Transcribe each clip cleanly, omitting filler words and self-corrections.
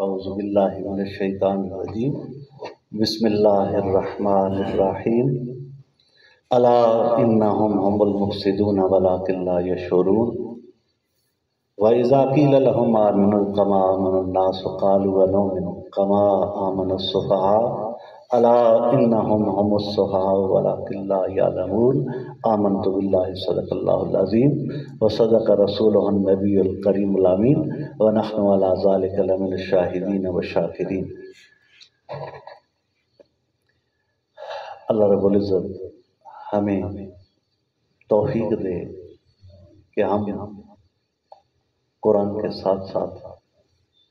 اعوذ باللہ من الشیطان الرجیم بسم اللہ الرحمن الرحیم الا انہم هم المفسدون ولکن لا یشعرون وَإِذَا قِيلَ لَهُمْ آمِنُوا كَمَا آمَنَ النَّاسُ قَالُوا وَنُؤْمِنُ كَمَا آمَنَ السُّفَهَاءُ أَلَا إِنَّهُمْ هُمُ السُّفَهَاءُ وَلَكِنْ لَا يَعْلَمُونَ آمَنْتُ بِاللَّهِ صدق اللہ العظیم وصدق رسولہ النبی الکریم الامین ونحن علی ذلک لمن الشاہدین والشاکرین۔ اللہ رب العزت ہمیں توفیق دے کہ ہم قرآن کے ساتھ ساتھ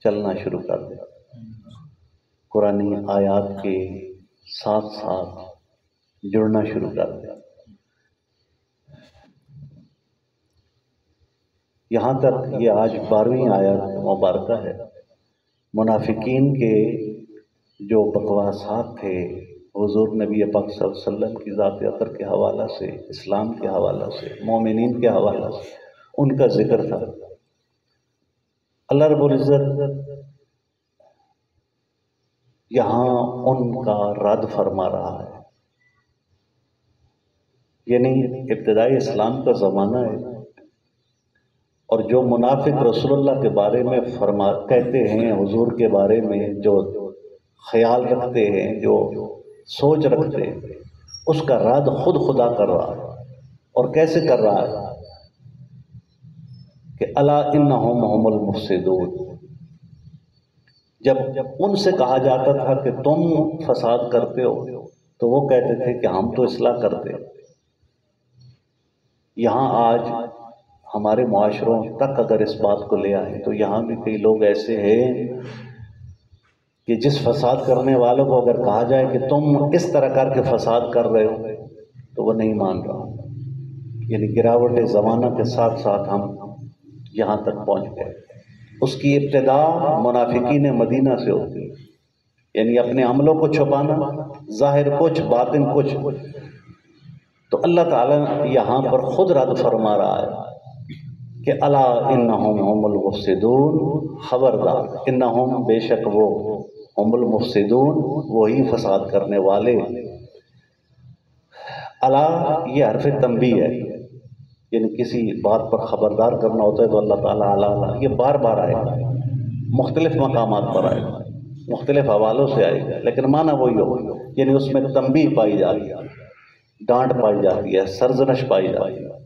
چلنا شروع کر دیں، قرآنی آیات کے ساتھ ساتھ جڑنا شروع کر دیں۔ یہاں تک یہ آج 12ویں آیت مبارکہ ہے۔ منافقین کے جو بکواسات تھے حضور نبی پاک صلی اللہ علیہ وسلم کی ذات اطہر کے حوالہ سے، اسلام کے حوالہ سے، مومنین کے حوالہ سے، ان کا ذکر تھا۔ اللہ رب العزت یہاں ان کا رد فرما رہا ہے، یعنی ابتدائی اسلام کا زمانہ ہے اور جو منافق رسول اللہ کے بارے میں کہتے ہیں، حضور کے بارے میں جو خیال رکھتے ہیں، جو سوچ رکھتے ہیں، اس کا رد خود خدا کر رہا ہے۔ اور کیسے کر رہا ہے کہ الا انہم هم المفسدون۔ جب ان سے کہا جاتا تھا کہ تم فساد کرتے ہو تو وہ کہتے تھے کہ ہم تو اصلاح کرتے ہیں۔ یہاں آج ہمارے معاشروں تک اگر اس بات کو لے آئیں تو یہاں بھی کئی لوگ ایسے ہیں کہ جس فساد کرنے والوں کو اگر کہا جائے کہ تم اس طرح کر کے فساد کر رہے ہو تو وہ نہیں مان رہا۔ یعنی گراوٹ زمانہ کے ساتھ ساتھ ہم یہاں تک پہنچ گئے۔ اس کی ابتدا منافقین مدینہ سے ہوتی ہے، یعنی اپنے عملوں کو چھپانا، ظاہر کچھ باطن کچھ۔ تو اللہ تعالیٰ یہاں پر خود رد فرما رہا ہے کہ الا انہم هم المفسدون، خبردار، انہم بے شک وہ، هم المفسدون وہی فساد کرنے والے۔ الا یہ حرف تنبیہ ہے، یعنی کسی بات پر خبردار کرنا ہوتا ہے تو اللہ تعالیٰ الا یہ بار بار آئے گا، مختلف مقامات پر آئے گا، مختلف حوالوں سے آئے گا، لیکن معنی وہی ہو، یعنی اس میں تنبیہ پائی جاتی ہے، ڈانٹ پائی جاتی ہے، سرزنش پائی جاتی ہے۔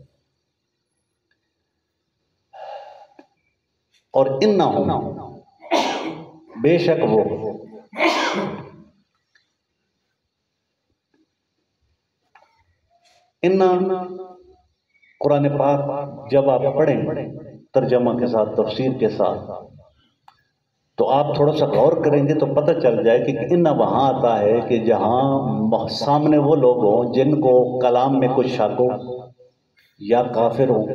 اور انہم بے شک وہ، قرآن پاک جب آپ پڑھیں ترجمہ کے ساتھ، تفسیر کے ساتھ، تو آپ تھوڑا سا غور کریں گے تو پتہ چل جائے کہ انہ وہاں آتا ہے کہ جہاں سامنے وہ لوگ ہوں جن کو کلام میں کچھ شک ہو، یا کافر ہوں،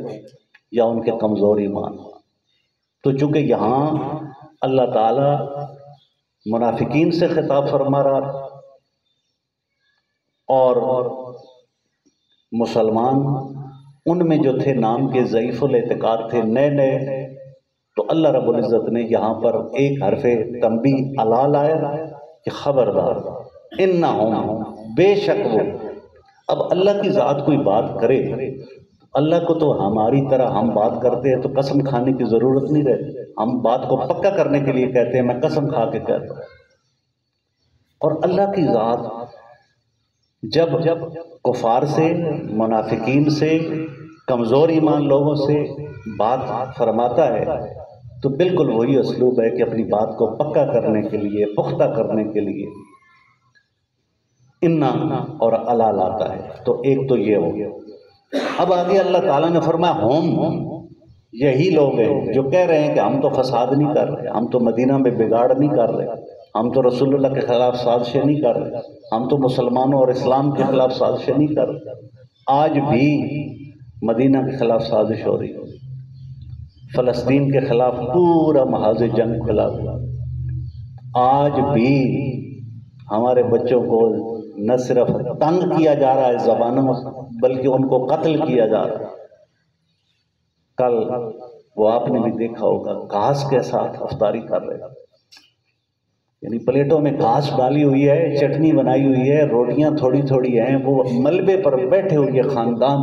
یا ان کے کمزور ایمان ہو۔ تو چونکہ یہاں اللہ تعالیٰ منافقین سے خطاب فرما رہا اور مسلمان ان میں جو تھے نام کے ضعیف الاعتقاد تھے، نئے نئے، تو اللہ رب العزت نے یہاں پر ایک حرف تنبیہ الا لایا کہ خبردار، انہم بے شک وہ۔ اب اللہ کی ذات کوئی بات کرے، اللہ کو تو ہماری طرح ہم بات کرتے ہیں تو قسم کھانے کی ضرورت نہیں رہتی، ہم بات کو پکا کرنے کے لیے کہتے ہیں، میں قسم کھا کے کہتا ہوں۔ اور اللہ کی ذات جب کفار سے، منافقین سے، کمزور ایمان لوگوں سے بات فرماتا ہے تو بالکل وہی اسلوب ہے کہ اپنی بات کو پکا کرنے کے لیے، پختہ کرنے کے لیے انا اور الا لاتا ہے۔ تو ایک تو یہ ہو گیا۔ اب آگے اللہ تعالیٰ نے فرمایا ہم یہی لوگ ہیں جو کہہ رہے ہیں کہ ہم تو فساد نہیں کر رہے، ہم تو مدینہ میں بگاڑ نہیں کر رہے، ہم تو رسول اللہ کے خلاف سازشیں نہیں کر رہے، ہم تو مسلمانوں اور اسلام کے خلاف سازشیں نہیں کر رہے۔ آج بھی مدینہ کے خلاف سازش ہو رہی ہے، فلسطین کے خلاف پورا محاذ جنگ کھلا ہوا۔ آج بھی ہمارے بچوں کو نہ صرف تنگ کیا جا رہا ہے زبانوں سے، بلکہ ان کو قتل کیا جا رہا ہے۔ کل وہ آپ نے بھی دیکھا ہوگا، گھاس کے ساتھ افطاری کر رہے، یعنی پلیٹوں میں گھاس ڈالی ہوئی ہے، چٹنی بنائی ہوئی ہے، روٹیاں تھوڑی تھوڑی ہیں، وہ ملبے پر بیٹھے ہوئے خاندان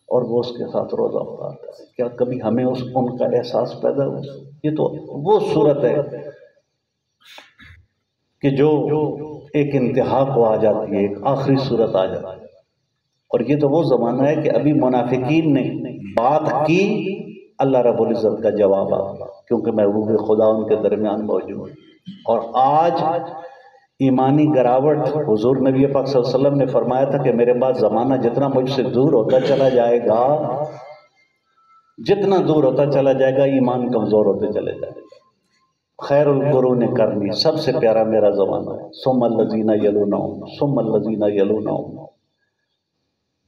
اور وہ اس کے ساتھ روزہ اٹھاتا ہے۔ کیا کبھی ہمیں ان کا احساس پیدا ہو؟ یہ تو وہ صورت ہے کہ جو ایک انتہا کو آ جاتی ہے، ایک آخری صورت آ جاتی ہے۔ اور یہ تو وہ زمانہ ہے کہ ابھی منافقین نے بات کی، اللہ رب العزت کا جواب آ گیا، کیونکہ محبوب خدا ان کے درمیان موجود ہے۔ اور آج ایمانی گراوٹ، حضور نبی پاک صلی اللہ علیہ وسلم نے فرمایا تھا کہ میرے بعد زمانہ جتنا مجھ سے دور ہوتا چلا جائے گا، جتنا دور ہوتا چلا جائے گا، ایمان کمزور ہوتے چلے جائے گا۔ خیر القرون کرنی، سب سے پیارا میرا زمانہ ہے، ثم الذین یلونہم ثم الذین یلونہم۔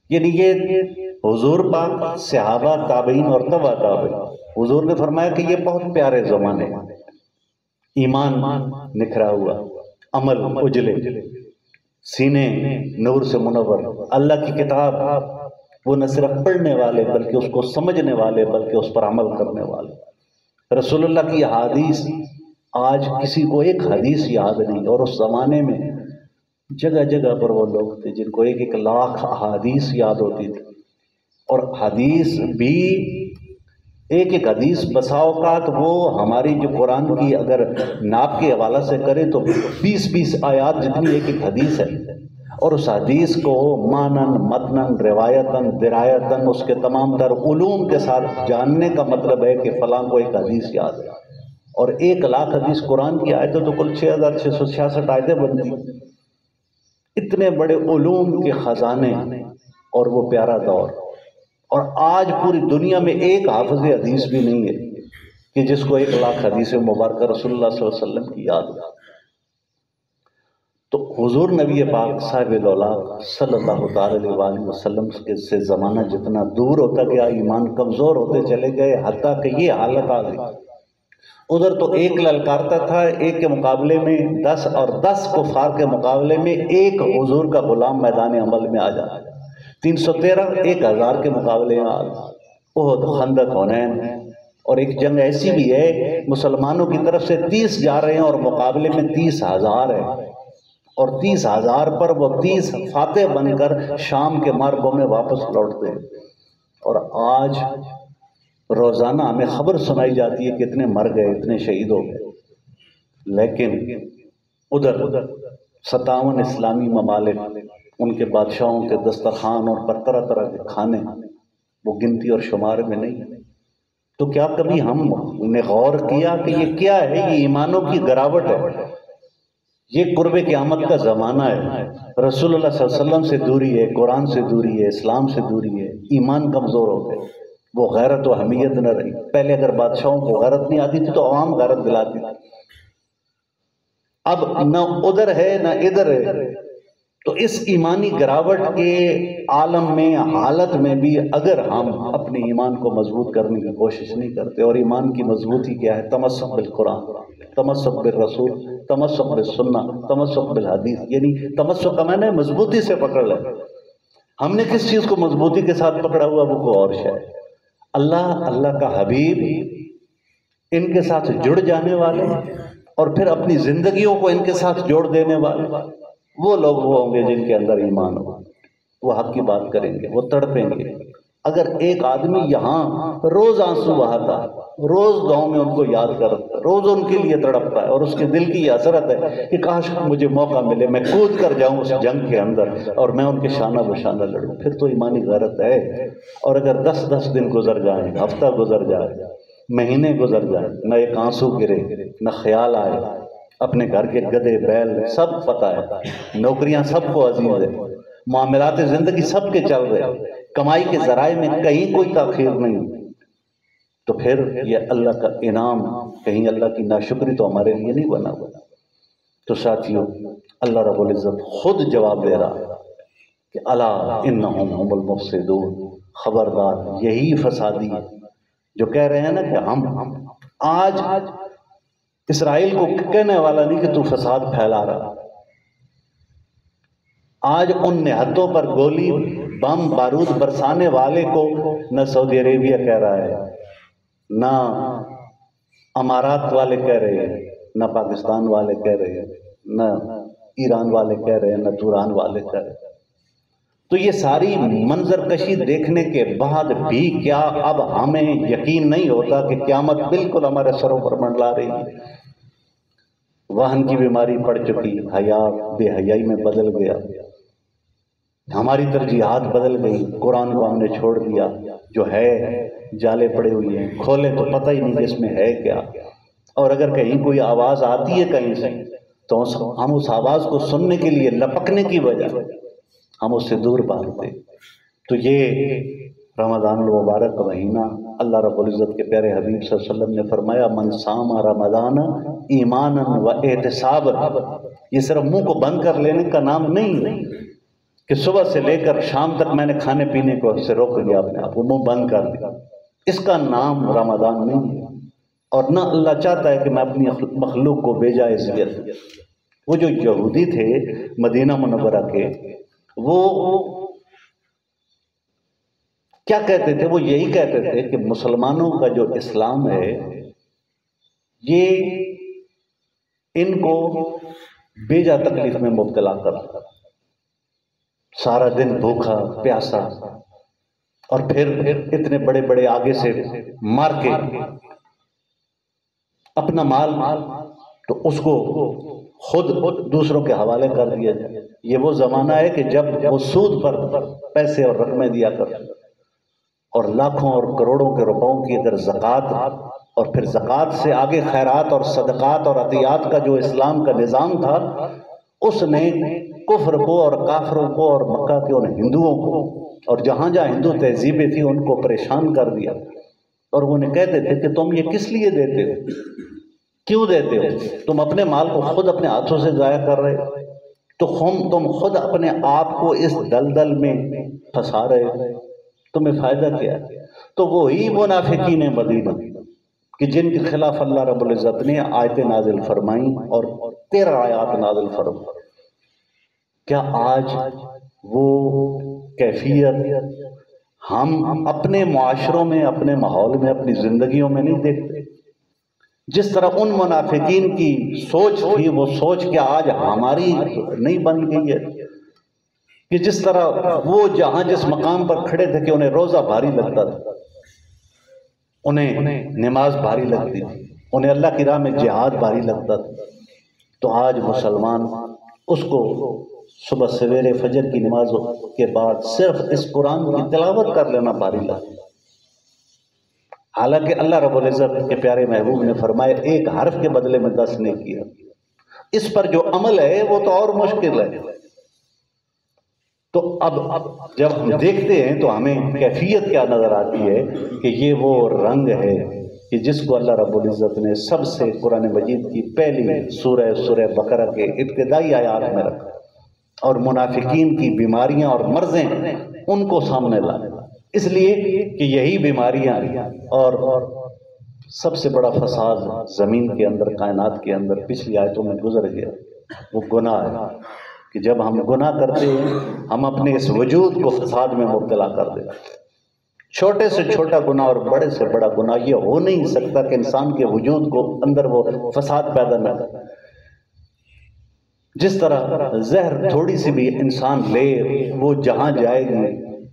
یعنی یہ حضور پاک، صحابہ، تابعین اور تبع تابعین، حضور نے فرمایا کہ یہ بہت پیارے زمانے ہیں۔ ایمان نکھرا ہوا، عمل اجلے، سینے نور سے منور، اللہ کی کتاب وہ نہ صرف پڑھنے والے بلکہ اس کو سمجھنے والے، بلکہ اس پر عمل کرنے والے۔ رسول اللہ کی حدیث، آج کسی کو ایک حدیث یاد نہیں، اور اس زمانے میں جگہ جگہ پر وہ لوگ تھے جن کو 1,00,000 احادیث یاد ہوتی تھی، اور حدیث بھی ایک حدیث بسا اوقات وہ ہماری جو قرآن کی اگر ناپ کے حوالہ سے کریں تو 20 آیات جتنی ایک حدیث ہے، اور اس حدیث کو مانن، متنن، روایتن، درایتن، اس کے تمام تر علوم کے ساتھ جاننے کا مطلب ہے کہ فلاں کو ایک حدیث یاد ہے۔ اور 1,00,000 حدیث قرآن کی آیتیں تو کل 6,666 آیتیں بنتی، اتنے بڑے علوم کے خزانے، اور وہ پیارا دور۔ اور آج پوری دنیا میں ایک حافظ حدیث بھی نہیں ہے کہ جس کو 1,00,000 حدیث مبارکہ رسول اللہ صلی اللہ علیہ وسلم کی یاد ہو۔ تو حضور نبی پاک صاحب الاولیاء صلی اللہ تعالی علیہ وسلم سے زمانہ جتنا دور ہوتا گیا، ایمان کمزور ہوتے چلے گئے، حتیٰ کہ یہ حالت آ گئی۔ ادھر تو ایک للکارتا تھا، ایک کے مقابلے میں 10، اور 10 کفار کے مقابلے میں ایک حضور کا غلام میدان عمل میں آ جاتا، 313 1,000 کے مقابلے میں احد، خندق، حنین۔ اور ایک جنگ ایسی بھی ہے مسلمانوں کی طرف سے 30 جا رہے ہیں اور مقابلے میں 30,000 ہے، اور 30,000 پر وہ 30 فاتح بن کر شام کے مارگوں میں واپس لوٹتے ہیں۔ اور آج روزانہ ہمیں خبر سنائی جاتی ہے کہ اتنے مر گئے، اتنے شہید ہو گئے، لیکن ادھر 57 اسلامی ممالک، ان کے بادشاہوں کے دسترخوان اور پر طرح طرح کے کھانے، وہ گنتی اور شمار میں نہیں۔ تو کیا کبھی ہم نے غور کیا کہ یہ کیا ہے؟ یہ ایمانوں کی گراوٹ ہے، یہ قرب قیامت کا زمانہ ہے، رسول اللہ صلی اللہ علیہ وسلم سے دوری ہے، قرآن سے دوری ہے، اسلام سے دوری ہے، ایمان کمزور ہو گئے، وہ غیرت و حمیت نہ رہی۔ پہلے اگر بادشاہوں کو غیرت نہیں آتی تھی تو عوام غیرت دلاتی تھی، اب نہ ادھر ہے نہ ادھر ہے۔ تو اس ایمانی گراوٹ کے عالم میں، حالت میں بھی اگر ہم اپنے ایمان کو مضبوط کرنے کی کوشش نہیں کرتے، اور ایمان کی مضبوطی کیا ہے؟ تمسک بالقرآن، تمسک بالرسول، تمسک بالسنہ، تمسک بالحدیث، یعنی تمسک کا معنی ہے مضبوطی سے پکڑ لیں۔ ہم نے کس چیز کو مضبوطی کے ساتھ پکڑا ہوا؟ وہ کوئی اور شے ہے۔ اللہ کا حبیب، ان کے ساتھ جڑ جانے والے، اور پھر اپنی زندگیوں کو ان کے ساتھ جوڑ دینے والے، وہ لوگ وہ ہوں گے جن کے اندر ایمان ہو، وہ حق کی بات کریں گے، وہ تڑپیں گے۔ اگر ایک آدمی یہاں روز آنسو بہاتا، روز گاؤں میں ان کو یاد کرتا، روز ان کے لیے تڑپتا ہے، اور اس کے دل کی یہ حسرت ہے کہ کاش مجھے موقع ملے، میں کود کر جاؤں اس جنگ کے اندر اور میں ان کے شانہ بشانہ لڑوں، پھر تو ایمانی غیرت ہے۔ اور اگر 10 دن گزر جائیں، ہفتہ گزر جائے، مہینے گزر جائیں، نہ ایک آنسو گرے، نہ خیال آئے، اپنے گھر کے گدے بیل سب پتہ ہے، نوکریاں سب کو عزیز ہے، معاملات زندگی سب کے چل رہے، کمائی کے ذرائع میں کہیں کوئی تاخیر نہیں، تو پھر یہ اللہ کا انعام، کہیں اللہ کی ناشکری تو ہمارے لیے نہیں بنا ہوا۔ تو ساتھیوں، اللہ رب العزت خود جواب دے رہا ہے کہ الا انہم هم المفسدون، خبردار یہی فسادی ہے جو کہہ رہے ہیں نا کہ ہم آج اسرائیل کو کہنے والا نہیں کہ تو فساد پھیلا رہا، آج ان نہتوں پر گولی بم بارود برسانے والے کو نہ سعودی عربیہ کہہ رہا ہے، نہ امارات والے کہہ رہے ہیں، نہ پاکستان والے کہہ رہے ہیں، نہ ایران والے کہہ رہے ہیں، نہ توران والے کہہ رہے ہیں۔ تو یہ ساری منظر کشی دیکھنے کے بعد بھی کیا اب ہمیں یقین نہیں ہوتا کہ قیامت بالکل ہمارے سروں پر منڈلا رہی ہے؟ وہن کی بیماری پڑ چکی، حیا بے حیائی میں بدل گیا، ہماری ترجیحات بدل گئی، قرآن کو ہم نے چھوڑ دیا، جو ہے جالے پڑے ہوئے ہیں، کھولے تو پتہ ہی نہیں کہ اس میں ہے کیا، اور اگر کہیں کوئی آواز آتی ہے کہیں سے تو ہم اس آواز کو سننے کے لیے لپکنے کی وجہ ہم اس سے دور بھاگتے۔ تو یہ رمضان المبارک کا مہینہ، اللہ رب العزت کے پیارے حبیب صلی اللہ علیہ وسلم نے فرمایا من صام رمضان ایمانا و احتسابا، یہ صرف منہ کو بند کر لینے کا نام نہیں ہے کہ صبح سے لے کر شام تک میں نے کھانے پینے کو سے روک دیا، اپنے آپ کو منہ بند کر دیا، اس کا نام رمضان نہیں ہے۔ اور نہ اللہ چاہتا ہے کہ میں اپنی مخلوق کو بے جا اذیت۔ وہ جو یہودی تھے مدینہ منورہ کے، وہ کیا کہتے تھے؟ وہ یہی کہتے تھے کہ مسلمانوں کا جو اسلام ہے یہ ان کو بے جا تکلیف میں مبتلا کرتا، سارا دن بھوکا پیاسا، اور پھر اتنے بڑے بڑے آگے سے مار کے اپنا مال تو اس کو خود دوسروں کے حوالے کر دیا جائے۔ یہ وہ زمانہ ہے کہ جب وہ سود پر پیسے اور رقمیں دیا کرتے، اور لاکھوں اور کروڑوں کے روپوں کی اگر زکوٰۃ، اور پھر زکوٰۃ سے آگے خیرات اور صدقات اور عطیات کا جو اسلام کا نظام تھا، اس نے کفر کو اور کافروں کو اور مکہ کے ان ہندوؤں کو اور جہاں جہاں ہندو تہذیبیں تھیں ان کو پریشان کر دیا۔ اور وہ انہیں کہتے تھے کہ تم یہ کس لیے دیتے ہو؟ کیوں دیتے ہو؟ تم اپنے مال کو خود اپنے ہاتھوں سے ضائع کر رہے ہو، تو تم خود اپنے آپ کو اس دلدل میں پھنسا رہے ہو، تمہیں فائدہ کیا ہے؟ تو وہی منافقین مدینہ کہ جن کے خلاف اللہ رب العزت نے آیتیں نازل فرمائیں اور 13 آیات نازل فرمائیں، کیا آج وہ کیفیت ہم اپنے معاشروں میں، اپنے ماحول میں، اپنی زندگیوں میں نہیں دیکھتے؟ جس طرح ان منافقین کی سوچ تھی، وہ سوچ کیا آج ہماری نہیں بن گئی ہے؟ کہ جس طرح وہ جہاں جس مقام پر کھڑے تھے کہ انہیں روزہ بھاری لگتا تھا، انہیں نماز بھاری لگتی تھی، انہیں اللہ کی راہ میں جہاد بھاری لگتا تھا، تو آج مسلمان اس کو صبح سویرے فجر کی نماز کے بعد صرف اس قرآن کی تلاوت کر لینا بھاری لگتا ہے۔ حالانکہ اللہ رب العزت کے پیارے محبوب نے فرمایا ایک حرف کے بدلے میں 10 نے کیا، اس پر جو عمل ہے وہ تو اور مشکل ہے۔ تو اب جب ہم دیکھتے ہیں تو ہمیں کیفیت کیا نظر آتی ہے کہ یہ وہ رنگ ہے کہ جس کو اللہ رب العزت نے سب سے قرآن مجید کی پہلی سورہ بقرہ کے ابتدائی آیات میں رکھا، اور منافقین کی بیماریاں اور مرضیں ان کو سامنے لایا، اس لیے کہ یہی بیماریاں اور سب سے بڑا فساد زمین کے اندر، کائنات کے اندر پچھلی آیتوں میں گزر گیا، وہ گناہ ہے کہ جب ہم گناہ کرتے ہیں ہم اپنے اس وجود کو فساد میں مبتلا کر دیتے ہیں۔ چھوٹے سے چھوٹا گناہ اور بڑے سے بڑا گناہ یہ ہو نہیں سکتا کہ انسان کے وجود کو اندر وہ فساد پیدا نہ کرے۔ جس طرح زہر تھوڑی سی بھی انسان لے وہ جہاں جائے گی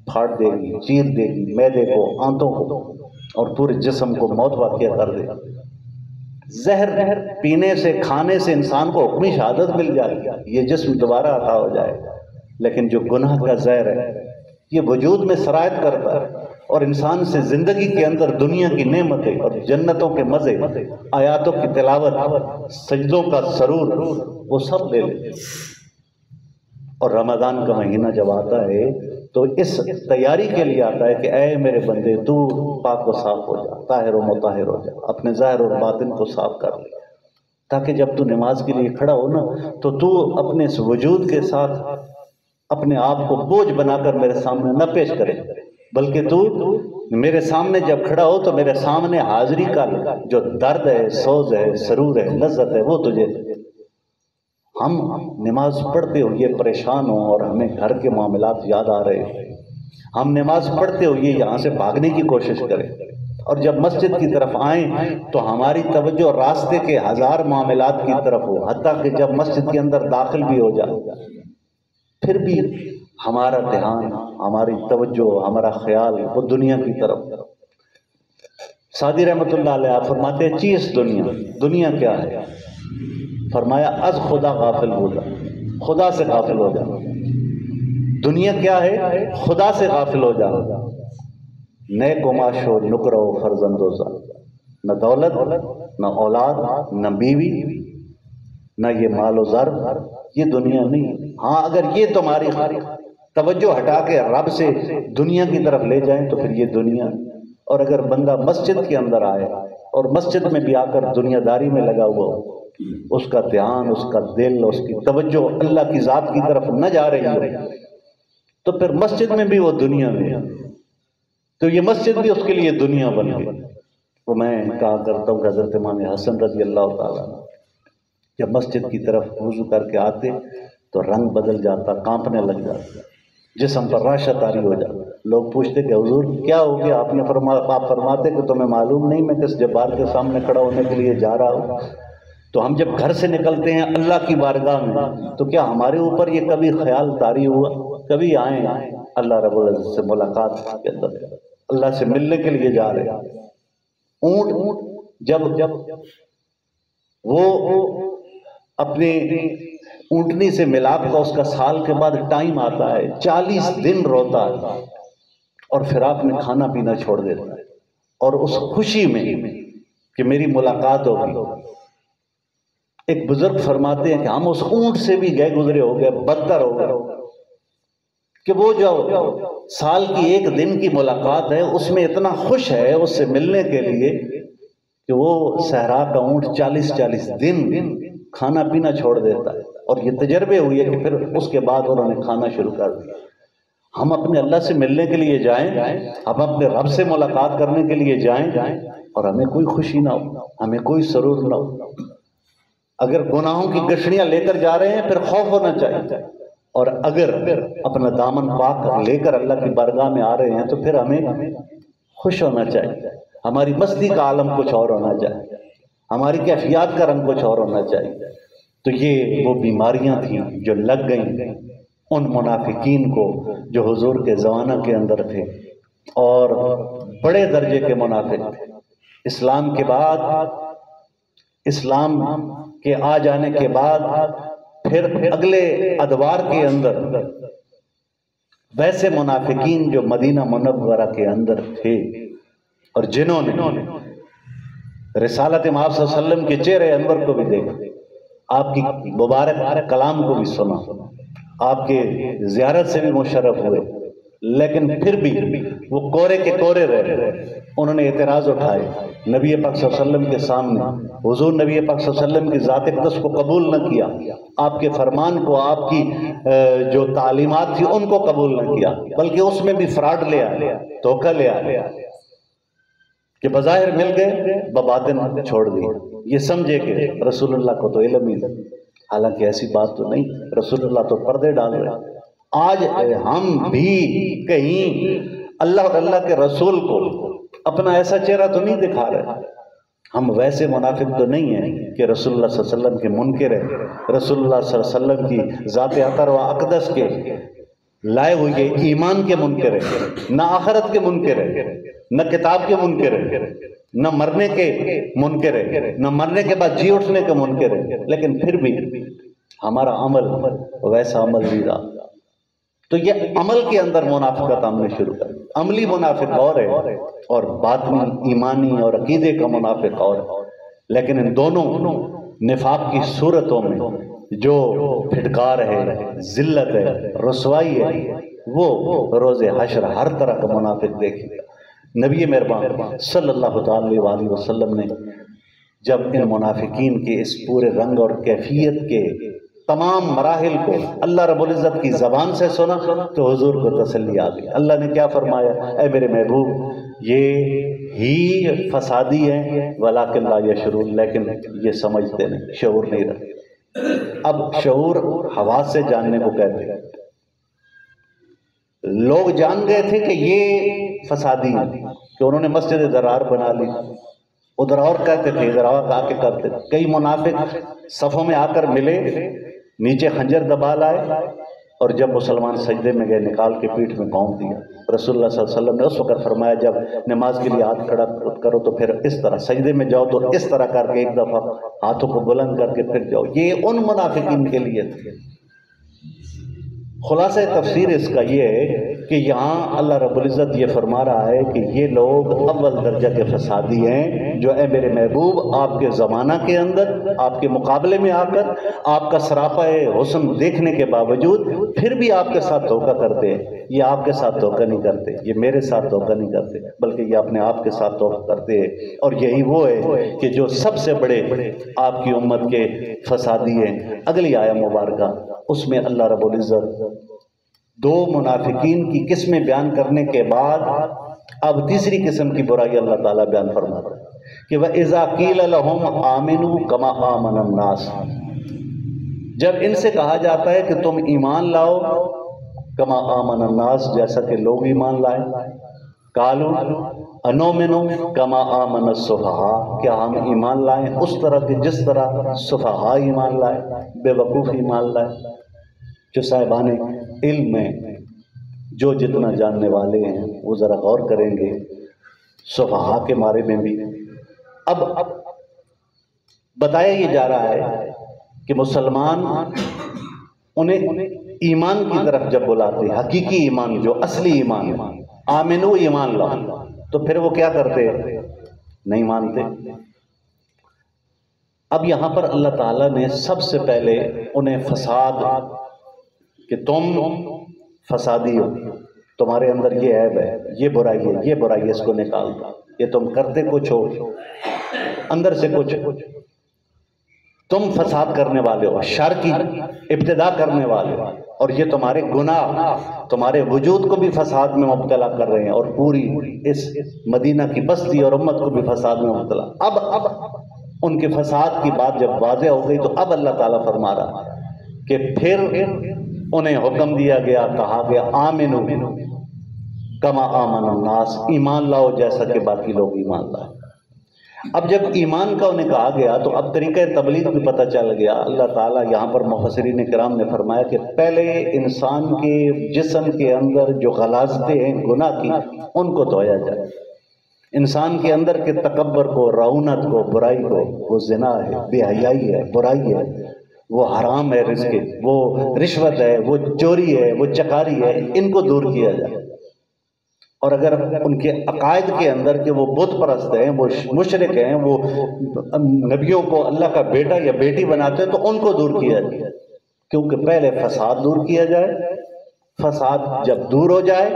پھاڑ دے گی، چیر دے گی معدے کو، آنتوں کو، اور پورے جسم کو موت واقع کر دے گی۔ زہر پینے سے، کھانے سے انسان کو حکمی شہادت مل جائے گی، یہ جسم دوبارہ عطا ہو جائے گا، لیکن جو گناہ کا زہر ہے یہ وجود میں سرایت کرتا ہے اور انسان سے زندگی کے اندر دنیا کی نعمتیں اور جنتوں کے مزے، آیاتوں کی تلاوت، سجدوں کا سرور، وہ سب لے لیتے۔ اور رمضان کا مہینہ جب آتا ہے تو اس تیاری کے لیے آتا ہے کہ اے میرے بندے تو پاک و صاف ہو جا، طاہر و مطہر ہو جا، اپنے ظاہر اور باطن کو صاف کر لے، تاکہ جب تو نماز کے لیے کھڑا ہو نا تو تو اپنے اس وجود کے ساتھ اپنے آپ کو بوجھ بنا کر میرے سامنے نہ پیش کرے، بلکہ تو میرے سامنے جب کھڑا ہو تو میرے سامنے حاضری کا جو درد ہے، سوز ہے، سرور ہے، لذت ہے، وہ تجھے دے۔ ہم نماز پڑھتے ہوئے پریشان ہوں اور ہمیں گھر کے معاملات یاد آ رہے ہیں، ہم نماز پڑھتے ہوئے یہاں سے بھاگنے کی کوشش کریں، اور جب مسجد کی طرف آئیں تو ہماری توجہ راستے کے ہزار معاملات کی طرف ہو، حتیٰ کہ جب مسجد کے اندر داخل بھی ہو جائے پھر بھی ہمارا دھیان، ہماری توجہ، ہمارا خیال وہ دنیا کی طرف۔ سعدی رحمۃ اللہ علیہ فرماتے ہیں چیز دنیا کیا ہے؟ فرمایا از خدا غافل ہو جا، خدا سے غافل ہو جا۔ دنیا کیا ہے؟ خدا سے غافل ہو جا۔ نئے گماش ہو نکرو فرزندوزا، نہ دولت، نہ اولاد، نہ بیوی، نہ یہ مال و زر، یہ دنیا نہیں۔ ہاں اگر یہ تمہاری توجہ ہٹا کے رب سے دنیا کی طرف لے جائیں تو پھر یہ دنیا۔ اور اگر بندہ مسجد کے اندر آئے اور مسجد میں بھی آ کر دنیا داری میں لگا ہوا ہو، اس کا دھیان، اس کا دل، اس کی توجہ اللہ کی ذات کی طرف نہ جا رہی ہو تو پھر مسجد میں بھی وہ دنیا میں، تو یہ مسجد بھی اس کے لیے دنیا بن گئی۔ وہ میں کہا کرتا ہوں کہ حضرت امام حسن رضی اللہ تعالیٰ جب مسجد کی طرف وضو کر کے آتے تو رنگ بدل جاتا، کانپنے لگ جاتا، جسم پر راشا طاری ہو جاتا۔ لوگ پوچھتے کہ حضور کیا ہو گیا؟ آپ فرماتے کہ تمہیں معلوم نہیں میں کس جبار کے سامنے کھڑا ہونے کے لیے جا رہا ہوں؟ تو ہم جب گھر سے نکلتے ہیں اللہ کی بارگاہ میں تو کیا ہمارے اوپر یہ کبھی خیال طاری ہوا؟ کبھی آئیں اللہ رب العزت سے ملاقات کے اندر، اللہ سے ملنے کے لیے جا رہے ہیں۔ اونٹ جب وہ اپنے اونٹنی سے ملاپ کا اس کا سال کے بعد ٹائم آتا ہے، 40 دن روتا ہے اور پھر آپ نے کھانا پینا چھوڑ دیتا ہے، اور اس خوشی میں کہ میری ملاقات ہوگی۔ ایک بزرگ فرماتے ہیں کہ ہم اس اونٹ سے بھی گئے گزرے ہو گئے، بدتر ہو گئے کہ وہ جو سال کی ایک دن کی ملاقات ہے اس میں اتنا خوش ہے اس سے ملنے کے لیے کہ وہ صحرا کا اونٹ 40 دن کھانا پینا چھوڑ دیتا ہے۔ اور یہ تجربے ہوئے کہ پھر اس کے بعد انہوں نے کھانا شروع کر دیا۔ ہم اپنے اللہ سے ملنے کے لیے جائیں، ہم اپنے رب سے ملاقات کرنے کے لیے جائیں اور ہمیں کوئی خوشی نہ ہو، ہمیں کوئی سرور نہ ہو۔ اگر گناہوں کی گشڑیاں لے کر جا رہے ہیں پھر خوف ہونا چاہیے، اور اگر اپنا دامن پاک لے کر اللہ کی بارگاہ میں آ رہے ہیں تو پھر ہمیں خوش ہونا چاہیے۔ ہماری مستی کا عالم کچھ اور ہونا چاہیے، ہماری کیفیات کا رنگ کچھ اور ہونا چاہیے۔ تو یہ وہ بیماریاں تھیں جو لگ گئیں ان منافقین کو جو حضور کے زمانہ کے اندر تھے، اور بڑے درجے کے منافق تھے۔ اسلام کے بعد، اسلام کے آ جانے کے بعد پھر اگلے ادوار کے اندر ویسے منافقین جو مدینہ منورہ کے اندر تھے اور جنہوں نے رسالت امام صلی اللہ علیہ وسلم کے چہرے انور کو بھی دیکھا، آپ کی مبارک کلام کو بھی سنا، آپ کے زیارت سے بھی مشرف ہوئے، لیکن پھر بھی وہ کورے کے کورے رہے۔ انہوں نے اعتراض اٹھائے نبی پاک صلی اللہ علیہ وسلم کے سامنے، حضور نبی پاک صلی اللہ علیہ وسلم کی ذات اقدس کو قبول نہ کیا، آپ کے فرمان کو، آپ کی جو تعلیمات تھی ان کو قبول نہ کیا، بلکہ اس میں بھی فراڈ لے آیا، دھوکہ لے آیا کہ بظاہر مل گئے بباطن چھوڑ دی۔ یہ سمجھے کہ رسول اللہ کو تو علم ہی نہیں، حالانکہ ایسی بات تو نہیں، رسول اللہ تو پردے ڈال رہے ہیں۔ آج ہم بھی کہیں اللہ اور اللہ کے رسول کو اپنا ایسا چہرہ تو نہیں دکھا رہے، ہم ویسے منافق تو نہیں ہیں کہ رسول اللہ صلی اللہ علیہ وسلم کے منکر ہیں، رسول اللہ صلی اللہ علیہ وسلم کی ذات اطہر و اقدس کے لائے ہوئے ایمان کے منکر ہیں، نہ آخرت کے منکر ہیں، نہ کتاب کے منکر ہیں، نہ مرنے کے منکر ہیں، نہ مرنے کے بعد جی اٹھنے کے منکر ہیں، لیکن پھر بھی ہمارا عمل ویسا عمل نہیں رہا۔ تو یہ عمل کے اندر منافقت ہم نے شروع کر، عملی منافق اور ہے اور باطنی ایمانی اور عقیدے کا منافق اور ہے، لیکن ان دونوں نفاق کی صورتوں میں جو پھٹکار ہے، ذلت ہے، رسوائی ہے، وہ روز حشر ہر طرح کا منافق دیکھے گا۔ نبی مہربان صلی اللہ تعالی علیہ وسلم نے جب ان منافقین کے اس پورے رنگ اور کیفیت کے تمام مراحل کو اللہ رب العزت کی زبان سے سنا تو حضور کو تسلی آ گئی۔ اللہ نے کیا فرمایا؟ اے میرے محبوب، یہ ہی فسادی ہیں ولیکن لا یشعرون، لیکن یہ سمجھتے نہیں، شعور نہیں رہتے۔ اب شعور حواس سے جاننے کو کہتے ہیں۔ لوگ جان گئے تھے کہ یہ فسادی ہیں، کہ انہوں نے مسجد ضرار بنا لی، ادھر اور کہتے تھے ادھر اور آ کے کرتے تھے۔ کئی منافق صفوں میں آ کر ملے، نیچے خنجر دبا لائے، اور جب مسلمان سجدے میں گئے نکال کے پیٹھ میں قوم دیا۔ رسول اللہ صلی اللہ علیہ وسلم نے اس وقت فرمایا جب نماز کے لیے ہاتھ کھڑا کرو تو پھر اس طرح، سجدے میں جاؤ تو اس طرح کر کے ایک دفعہ ہاتھوں کو بلند کر کے پھر جاؤ۔ یہ ان منافقین کے لیے تھے۔ خلاصہ تفسیر اس کا یہ ہے کہ یہاں اللہ رب العزت یہ فرما رہا ہے کہ یہ لوگ اول درجہ کے فسادی ہیں، جو اے میرے محبوب آپ کے زمانہ کے اندر آپ کے مقابلے میں آ کر آپ کا سراپا حسن دیکھنے کے باوجود پھر بھی آپ کے ساتھ دھوکہ کرتے ہیں۔ یہ آپ کے ساتھ دھوکہ نہیں کرتے، یہ میرے ساتھ دھوکہ نہیں کرتے، بلکہ یہ اپنے آپ کے ساتھ دھوکہ کرتے ہیں۔ اور یہی وہ ہے کہ جو سب سے بڑے آپ کی امت کے فسادی ہیں۔ اگلی آیہ مبارکہ اس میں اللہ رب العزت دو منافقین کی قسمیں بیان کرنے کے بعد اب تیسری قسم کی برائی اللہ تعالیٰ بیان فرما رہا ہے کہ وَإِذَا قِيلَ لَهُمْ آمِنُوا كَمَا آمَنَ النَّاسِ، جب ان سے کہا جاتا ہے کہ تم ایمان لاؤ کما آمن الناس، جیسا کہ لوگ ایمان لائے، قالوا انؤمن کما آمن السفہاء، کیا ہم ایمان لائیں اس طرح کہ جس طرح سفہاء ایمان لائے، بے وقوف ایمان لائے۔ جو صاحبان علم میں جو جتنا جاننے والے ہیں وہ ذرا غور کریں گے سفہاء کے بارے میں بھی۔ اب بتایا یہ جا رہا ہے کہ مسلمان انہیں ایمان کی طرف جب بلاتے، حقیقی ایمان جو اصلی ایمان ہے، آمنو ایمان لاؤ، تو پھر وہ کیا کرتے؟ نہیں مانتے۔ اب یہاں پر اللہ تعالیٰ نے سب سے پہلے انہیں فساد، کہ تم فسادی ہو، تمہارے اندر یہ عیب ہے، یہ برائی ہے، یہ برائی ہے، اس کو نکال دو، یہ تم کرتے کچھ ہو اندر سے کچھ، تم فساد کرنے والے ہو، شر کی ابتدا کرنے والے ہو، اور یہ تمہارے گناہ تمہارے وجود کو بھی فساد میں مبتلا کر رہے ہیں، اور پوری اس مدینہ کی بستی اور امت کو بھی فساد میں مبتلا۔ اب ان کے فساد کی بات جب واضح ہو گئی تو اب اللہ تعالیٰ فرما رہا کہ پھر انہیں حکم دیا گیا، کہا گیا آمنو کما آمن الناس، ایمان لاؤ جیسا کہ باقی لوگ ایمان لائے۔ اب جب ایمان کا انہیں کہا گیا تو اب طریقہ تبلیغ بھی پتہ چل گیا۔ اللہ تعالیٰ یہاں پر مفسرین کرام نے فرمایا کہ پہلے انسان کے جسم کے اندر جو غلاظتیں ہیں گناہ کی، ان کو دھویا جائے۔ انسان کے اندر کے تکبر کو، رعونت کو، برائی کو، وہ زنا ہے، بے حیائی ہے، برائی ہے، وہ حرام ہے، رزق، وہ رشوت ہے، وہ چوری ہے، وہ چکاری ہے، ان کو دور کیا جائے۔ اور اگر ان کے عقائد کے اندر کہ وہ بت پرست ہیں، وہ مشرک ہیں، وہ نبیوں کو اللہ کا بیٹا یا بیٹی بناتے ہیں، تو ان کو دور کیا جائے، کیونکہ پہلے فساد دور کیا جائے۔ فساد جب دور ہو جائے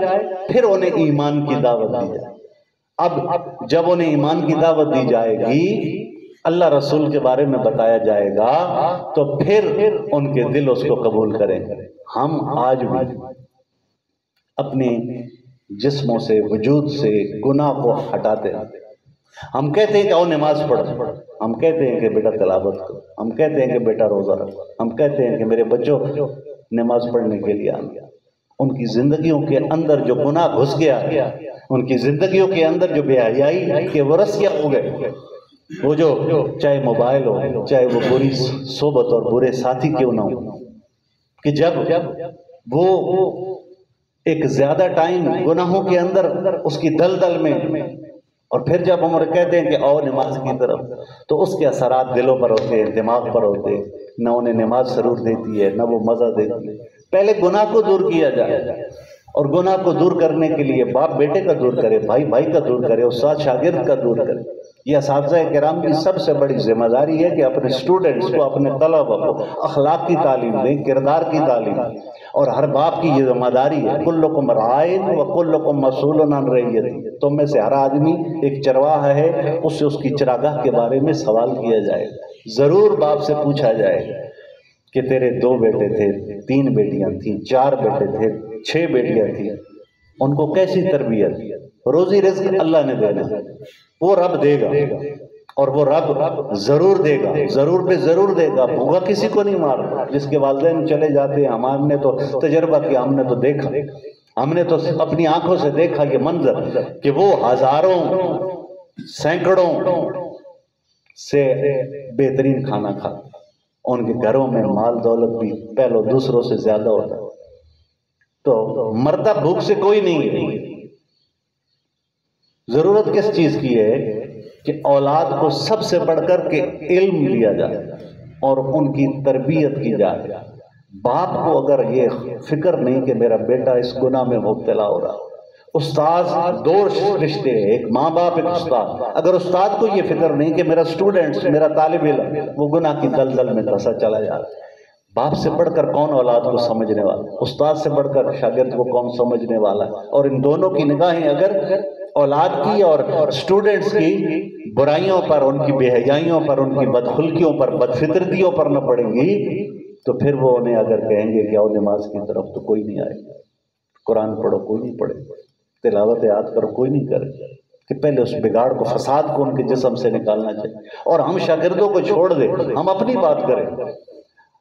پھر انہیں ایمان کی دعوت دی جائے۔ اب جب انہیں ایمان کی دعوت دی جائے گی، اللہ رسول کے بارے میں بتایا جائے گا، تو پھر ان کے دل اس کو قبول کریں گے۔ ہم آج بھی اپنے جسموں سے، وجود سے گناہ کو ہٹاتے ہیں۔ ہم کہتے ہیں کہ آؤ نماز پڑھو، ہم کہتے ہیں کہ بیٹا تلاوت کرو، ہم کہتے ہیں کہ بیٹا روزہ رکھو، ہم کہتے ہیں کہ میرے بچوں نماز پڑھنے کے لیے آنا۔ ان کی زندگیوں کے اندر جو گناہ گھس گیا، ان کی زندگیوں کے اندر جو بے حیائی کے ورثے ہو گئے، وہ جو چاہے موبائل ہو، چاہے وہ بری صحبت اور برے ساتھی کیوں نہ ہو، کہ جب وہ ایک زیادہ ٹائم گناہوں کے اندر اس کی دلدل میں، اور پھر جب ہم کہتے ہیں کہ آؤ نماز کی طرف، تو اس کے اثرات دلوں پر ہوتے ہیں، دماغ پر ہوتے ہیں، نہ انہیں نماز سرور دیتی ہے، نہ وہ مزہ دیتی ہے۔ پہلے گناہ کو دور کیا جائے، اور گناہ کو دور کرنے کے لیے باپ بیٹے کا دور کرے، بھائی بھائی کا دور کرے، استاد شاگرد کا دور کرے۔ یہ اساتذہ کرام کی سب سے بڑی ذمہ داری ہے کہ اپنے اسٹوڈنٹس کو، اپنے طلبہ کو اخلاق کی تعلیم دیں، کردار کی تعلیم دیں، اور ہر باپ کی یہ ذمہ داری ہے، کلکم راعٍ وکلکم مسئول عن رعیتہ، تم میں سے ہر آدمی ایک چرواہا ہے، اس سے اس کی چراگاہ کے بارے میں سوال کیا جائے گا۔ ضرور باپ سے پوچھا جائے گا کہ تیرے 2 بیٹے تھے، 3 بیٹیاں تھیں، 4 بیٹے تھے، 6 بیٹیاں تھیں، ان کو کیسی تربیت؟ روزی رزق اللہ نے دینا، وہ رب دے گا، اور وہ رب ضرور دے گا، ضرور پہ ضرور دے گا۔ بھوکا کسی کو نہیں مارتا۔ جس کے والدین چلے جاتے ہیں، ہم نے تو تجربہ کیا، ہم نے تو دیکھا، ہم نے تو اپنی آنکھوں سے دیکھا یہ منظر کہ وہ ہزاروں سینکڑوں سے بہترین کھانا کھاتے، ان کے گھروں میں مال دولت بھی پہلو دوسروں سے زیادہ ہوتا، تو مرتا بھوک سے کوئی نہیں ہے۔ ضرورت کس چیز کی ہے کہ اولاد کو سب سے بڑھ کر کے علم دیا جائے اور ان کی تربیت کی جائے۔ باپ کو اگر یہ فکر نہیں کہ میرا بیٹا اس گناہ میں مبتلا ہو رہا، استاد دو رشتے ہیں، ایک ماں باپ ایک استاد، اگر استاد کو یہ فکر نہیں کہ میرا اسٹوڈنٹ میرا طالب علم وہ گناہ کی دلدل میں دھسا چلا جاتا، باپ سے بڑھ کر کون اولاد کو سمجھنے والا، استاد سے بڑھ کر شاگرد کو کون سمجھنے والا ہے؟ اور ان دونوں کی نگاہیں اگر اولاد کی اور اسٹوڈنٹس کی برائیوں پر، ان کی بے حیائیوں پر، ان کی بدخلقیوں پر، بدفطرتیوں پر نہ پڑیں گی تو پھر وہ انہیں اگر کہیں گے کہ آؤ نماز کی طرف تو کوئی نہیں آئے گا، قرآن پڑھو کوئی نہیں پڑھے گا، تلاوت یاد کرو کوئی نہیں کرے گا، کہ پہلے اس بگاڑ کو، فساد کو ان کے جسم سے نکالنا چاہیے۔ اور ہم شاگردوں کو چھوڑ دیں، ہم اپنی بات کریں۔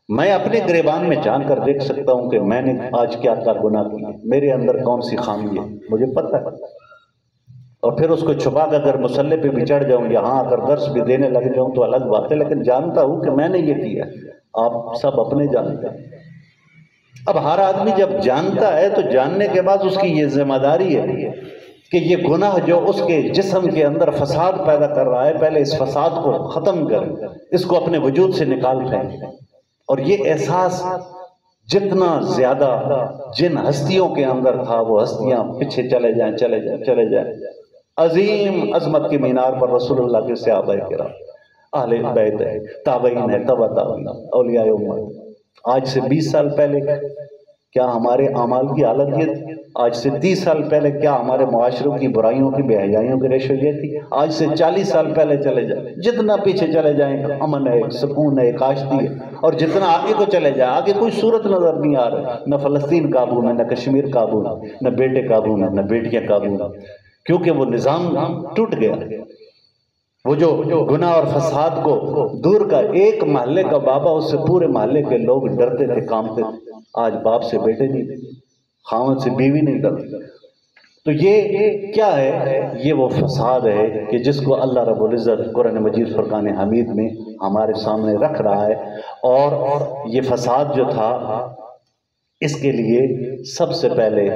میں اپنے گریبان میں جان کر دیکھ سکتا ہوں کہ میں نے آج کیا گناہ کیا، میرے اندر کون سی خامی ہے، مجھے پتہ ہے، اور پھر اس کو چھپا کر اگر مصلے پہ بھی چڑھ جاؤں، یہاں اگر درس بھی دینے لگ جاؤں تو الگ بات ہے، لیکن جانتا ہوں کہ میں نے یہ کیا۔ آپ سب اپنے جانتے ہیں۔ اب ہر آدمی جب جانتا ہے تو جاننے کے بعد اس کی یہ ذمہ داری ہے کہ یہ گناہ جو اس کے جسم کے اندر فساد پیدا کر رہا ہے، پہلے اس فساد کو ختم کریں، اس کو اپنے وجود سے نکال پھینکیں۔ اور یہ احساس جتنا زیادہ جن ہستیوں کے اندر تھا وہ ہستیاں پیچھے چلے جائیں چلے جائیں چلے جائیں۔ عظیم عظمت کی مینار پر رسول اللہ کے صحابہ کرام، اہل بیت ہے، تابعین ہے، تبع تابعین، اولیاء امت۔ آج سے 20 سال پہلے کیا ہمارے اعمال کی حالت یہ تھی؟ آج سے 30 سال پہلے کیا ہمارے معاشروں کی برائیوں کی بے حیائیوں کی ریشو یہ تھی؟ آج سے 40 سال پہلے چلے جائیں، جتنا پیچھے چلے جائیں امن ہے، ایک سکون ہے، ایک آشتی ہے، اور جتنا آگے کو چلے جائیں آگے کوئی صورت نظر نہیں آ رہی، نہ فلسطین قابو میں، نہ کشمیر قابو میں، نہ بیٹے قابو میں، نہ بیٹیاں قابو میں، کیونکہ وہ نظام ٹوٹ گیا۔ وہ جو گناہ اور فساد کو دور کا ایک محلے کا بابا، اس سے پورے محلے کے لوگ ڈرتے تھے، کامتے تھے۔ آج باپ سے بیٹے نہیں، خاوند سے بیوی نہیں ڈرتے۔ تو یہ کیا ہے؟ یہ وہ فساد ہے کہ جس کو اللہ رب العزت قرآن مجید فرقان حمید میں ہمارے سامنے رکھ رہا ہے۔ اور یہ فساد جو تھا، اس کے لیے سب سے پہلے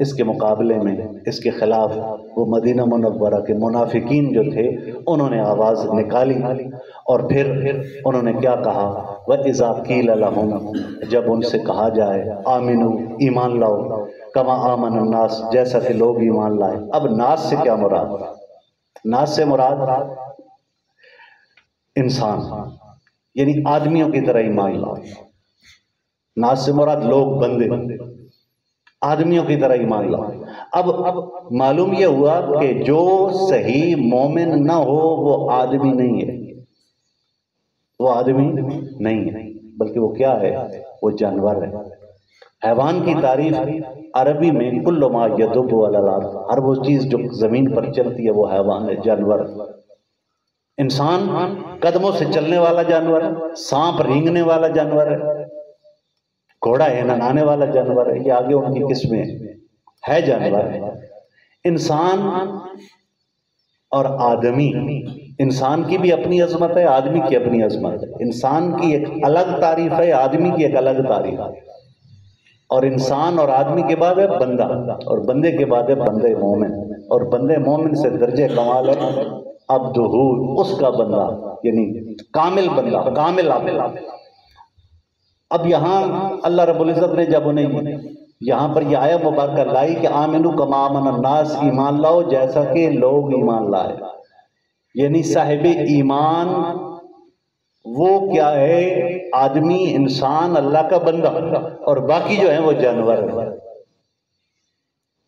اس کے مقابلے میں، اس کے خلاف وہ مدینہ منورہ کے منافقین جو تھے انہوں نے آواز نکالی، اور پھر انہوں نے کیا کہا؟ وَإِذَا قِيلَ لَهُمْ، جب ان سے کہا جائے آمنوا، ایمان لاؤ، کما آمن الناس، جیسا کہ لوگ ایمان لائے۔ اب ناس سے کیا مراد؟ ناس سے مراد انسان، یعنی آدمیوں کی طرح ایمان لاؤ۔ ناس سے مراد لوگ، بندے، آدمیوں کی طرح ایمان لاؤ۔ اب معلوم یہ ہوا کہ جو صحیح مومن نہ ہو وہ آدمی نہیں ہے، وہ آدمی نہیں ہے، بلکہ وہ کیا ہے؟ وہ جانور ہے۔ حیوان کی تعریف عربی میں کل ما یدب علی الارض، ہر وہ چیز جو زمین پر چلتی ہے وہ حیوان ہے، جانور۔ انسان قدموں سے چلنے والا جانور ہے، سانپ رینگنے والا جانور ہے، گھوڑا ہنانے والا جانور ہے، یہ آگے ان کی قسمیں ہے جانور ہے۔ انسان اور آدمی، انسان کی بھی اپنی عظمت ہے، آدمی کی اپنی عظمت ہے۔ انسان کی ایک الگ تعریف ہے، آدمی کی ایک الگ تعریف ہے۔ اور انسان اور آدمی کے بعد ہے بندہ، اور بندے کے بعد ہے بندے مومن، اور بندے مومن سے درجہ کمال ہے عبدہ، اس کا بندہ، یعنی کامل بندہ، کامل عبد۔ اب یہاں اللہ رب العزت نے جب انہیں یہاں پر یہ آیت مبارکہ لائی کہ آمنو کما آمن الناس، ایمان لاؤ جیسا کہ لوگ ایمان لائے، یعنی صاحب ایمان وہ کیا ہے؟ آدمی، انسان، اللہ کا بندہ، اور باقی جو ہیں وہ جانور ہیں۔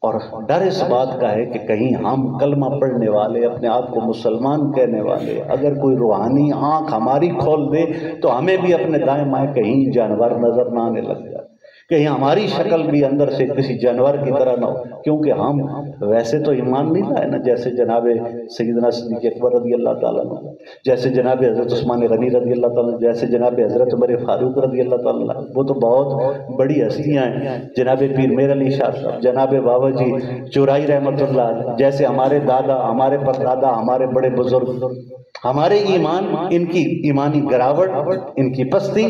اور ڈر اس بات کا ہے کہ کہیں ہم کلمہ پڑھنے والے، اپنے آپ کو مسلمان کہنے والے، اگر کوئی روحانی آنکھ ہماری کھول دے تو ہمیں بھی اپنے دائیں بائیں کہیں جانور نظر نہ آنے لگ جائے، کہیں ہماری شکل بھی اندر سے کسی جانور کی طرح نہ ہو، کیونکہ ہم ویسے تو ایمان نہیں لائے نا، جیسے جناب سیدنا صدیق اکبر رضی اللہ تعالیٰ عنہ، جیسے جناب حضرت عثمان غنی رضی اللہ تعالیٰ عنہ، جیسے جناب حضرت عمر فاروق رضی اللہ تعالیٰ عنہ، وہ تو بہت بڑی ہستیاں ہیں، جناب پیر میر علی شاہ صاحب، جناب بابا جی چورائی رحمۃ اللہ علیہ، جیسے ہمارے دادا، ہمارے پردادا، ہمارے بڑے بزرگ، ہمارے ایمان، ان کی ایمانی گراوٹ، ان کی پستی،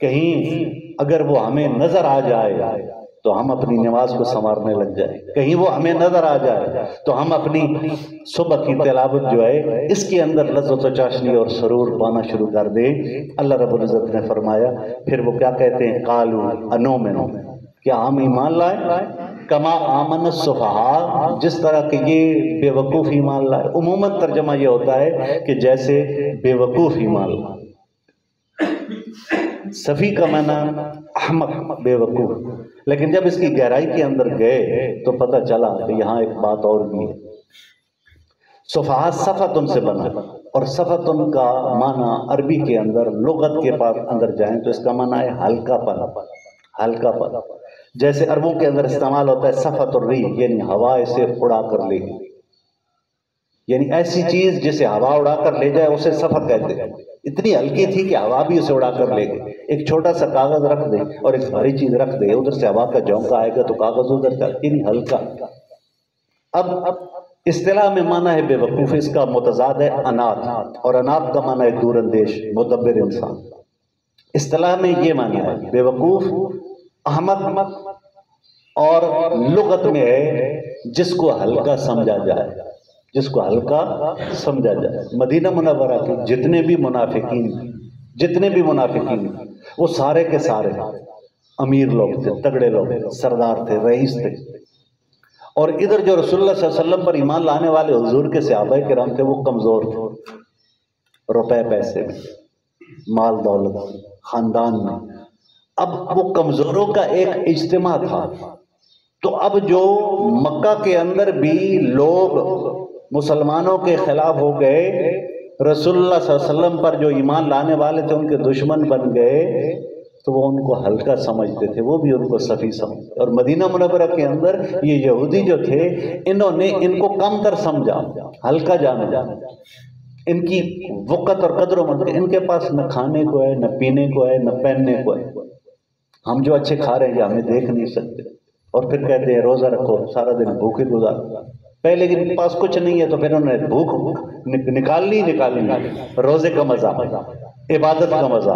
کہیں اگر وہ ہمیں نظر آ جائے تو ہم اپنی نماز کو سنوارنے لگ جائیں، کہیں وہ ہمیں نظر آ جائے تو ہم اپنی صبح کی تلاوت جو ہے اس کے اندر لذت و چاشنی اور سرور پانا شروع کر دیں۔ اللہ رب العزت نے فرمایا، پھر وہ کیا کہتے ہیں، قالوا انؤمن، کیا ہم ایمان لائے، کما آمن السفہاء، جس طرح کہ یہ بے وقوف ایمان لائے۔ عموماً ترجمہ یہ ہوتا ہے کہ جیسے بے وقوف ایمان لائے، صفی کا معنی احمق، بے وقوف، لیکن جب اس کی گہرائی کے اندر گئے تو پتہ چلا کہ یہاں ایک بات اور بھی ہے۔ صفحہ صفتن سے بنا، اور صفتن کا معنی عربی کے اندر لغت کے پاس اندر جائیں تو اس کا معنی ہے ہلکا پن، ہلکا پن، جیسے عربوں کے اندر استعمال ہوتا ہے صفت الریح، یعنی ہوا اسے اڑا کر لے گی، یعنی ایسی چیز جسے ہوا اڑا کر لے جائے اسے صفت کہتے ہیں، اتنی ہلکی تھی کہ ہوا بھی اسے اڑا کر لے گئی۔ ایک چھوٹا سا کاغذ رکھ دے اور ایک بھاری چیز رکھ دے، ادھر سے ہوا کا جھونکا آئے گا تو کاغذ ادھر کا، یعنی ہلکا۔ اب اصطلاح میں معنی ہے بے وقوف، اس کا متضاد ہے انات، اور انات کا معنی ہے دور اندیش، مدبر انسان۔ اصطلاح میں یہ معنی ہے بے وقوف، احمق، اور لغت میں ہے جس کو ہلکا سمجھا جائے، جس کو ہلکا سمجھا جائے۔ مدینہ منورہ کے جتنے بھی منافقین وہ سارے کے سارے امیر لوگ تھے، تگڑے لوگ تھے، سردار تھے، رئیس تھے، اور ادھر جو رسول اللہ صلی اللہ علیہ وسلم پر ایمان لانے والے حضور کے صحابہ کرام تھے وہ کمزور تھے، روپے پیسے میں، مال دولت، خاندان میں۔ اب وہ کمزوروں کا ایک اجتماع تھا، تو اب جو مکہ کے اندر بھی لوگ مسلمانوں کے خلاف ہو گئے، رسول اللہ صلی اللہ علیہ وسلم پر جو ایمان لانے والے تھے ان کے دشمن بن گئے، تو وہ ان کو ہلکا سمجھتے تھے، وہ بھی ان کو صفی سمجھتے۔ اور مدینہ منورہ کے اندر یہ یہودی جو تھے، انہوں نے ان کو کم تر سمجھا، ہلکا جانا، ان کی وقت اور قدر و منزلت، ان کے پاس نہ کھانے کو ہے، نہ پینے کو ہے، نہ پہننے کو ہے، ہم جو اچھے کھا رہے ہیں ہمیں دیکھ نہیں سکتے، اور پھر کہتے ہیں روزہ رکھو، سارا دن بھوکے گزارو۔ پہلے کے پاس کچھ نہیں ہے تو پھر انہوں نے بھوک نکالنی روزے کا مزہ، عبادت کا مزہ،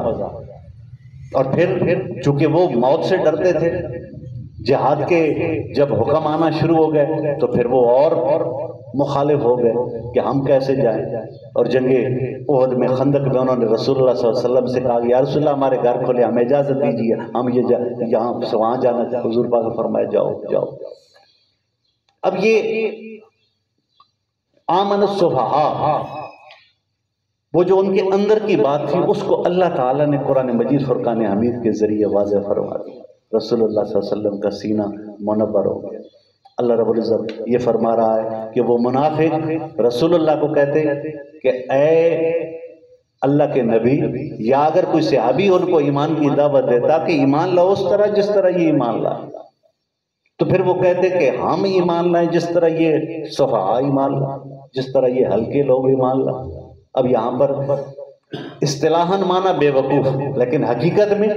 اور پھر چونکہ وہ موت سے ڈرتے تھے، جہاد کے جب حکم آنا شروع ہو گئے تو پھر وہ اور مخالف ہو گئے کہ ہم کیسے جائیں۔ اور جنگ احد میں، خندق میں، انہوں نے رسول اللہ صلی اللہ علیہ وسلم سے کہا یا رسول اللہ ہمارے گھر کھولے، ہمیں اجازت دیجیے، ہم یہاں سے وہاں جانا چاہتے۔ حضور پاک نے فرمایا جاؤ۔ اب یہ آمن السفہاء، وہ جو ان کے اندر کی بات تھی اس کو اللہ تعالیٰ نے قرآن مجید فرقان حمید کے ذریعے واضح فرما دیا۔ رسول اللہ صلی اللہ علیہ وسلم کا سینہ منور ہو گیا۔ اللہ رب العزت یہ فرما رہا ہے کہ وہ منافق رسول اللہ کو کہتے کہ اے اللہ کے نبی، یا اگر کوئی صحابی ان کو ایمان کی دعوت دیتا کہ ایمان لاؤ اس طرح جس طرح یہ ایمان لا، تو پھر وہ کہتے کہ ہم ایمان لائیں جس طرح یہ صفحہ ایمان لا، جس طرح یہ ہلکے لوگ ایمان لا۔ اب یہاں پر اصطلاحاً معنی بے وقوف، لیکن حقیقت میں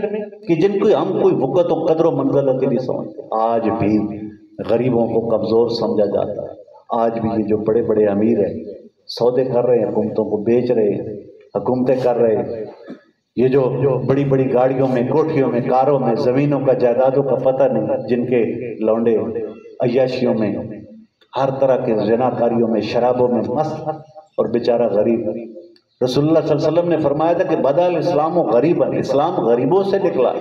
کہ جن کو ہم کوئی وقت و قدر و منزلت کے لیے سمجھتے، آج بھی غریبوں کو کمزور سمجھا جاتا ہے۔ آج بھی یہ جو بڑے بڑے امیر ہیں سودے کر رہے ہیں، حکومتوں کو بیچ رہے ہیں، حکومتیں کر رہے ہیں، یہ جو بڑی بڑی گاڑیوں میں، کوٹھیوں میں، کاروں میں، زمینوں کا، جائیدادوں کا پتہ نہیں، جن کے لونڈے عیاشیوں میں، ہر طرح کے زناکاریوں میں، شرابوں میں مست، اور بیچارہ غریب۔ رسول اللہ صلی اللہ علیہ وسلم نے فرمایا تھا کہ بدأ الاسلام غریبا، اسلام غریبوں سے نکلا،